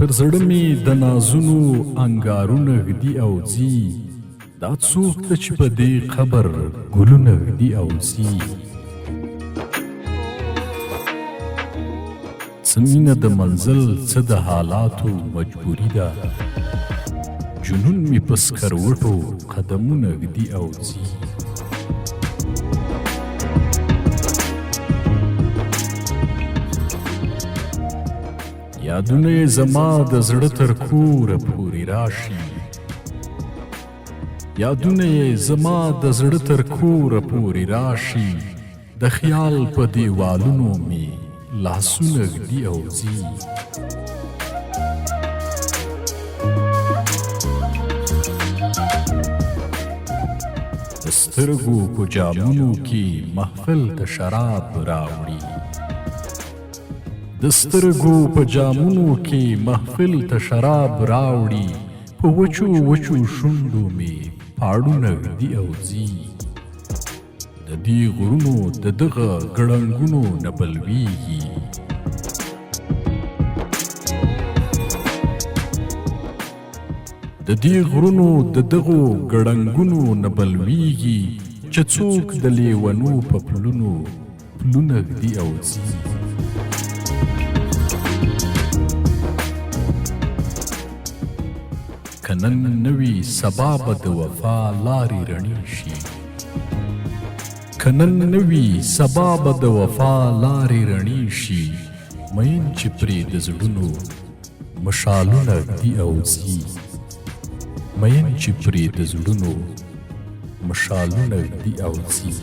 پر زړه مې د نازونو انګارونه ږدي او ځي، دا څوک ده چې په دې قبر ګلونه ږدي او ځي. څه مینه د منزل څه د حالاتو مجبوري ده، جنون مې په سکروټو قدمونه ږدي او ځي. یادونه یې زما د زړه تر کوره پورې راشي، یادونه یې زما د زړه تر کوره پورې راشي، د خیال په دیوالونو مې لاسونه ږدي او ځي. د سترګو په جامونو کې محفل ته شراب راوړي، د سترګو په جامونو کې محفل ته شراب راوړي، په وچو وچو شونډو مې پاړونه ږدي او ځي. د دې غرونو د دغه ګړنګونو نه بلویږي، د دې غرونو د دغو ګړنګونو نه بلویږي، چې څوک د لیونو په پلونو پلونه ږدي او ځي. که نن نه وي سبا به د وفا لارې رڼې شي، که نن نه وي سبا به د وفا لارې رڼې شي، مین چې پرې د زړونو مشالونه ږدي او ځي، مین چې پرې د زړونو مشالونه ږدي او ځي.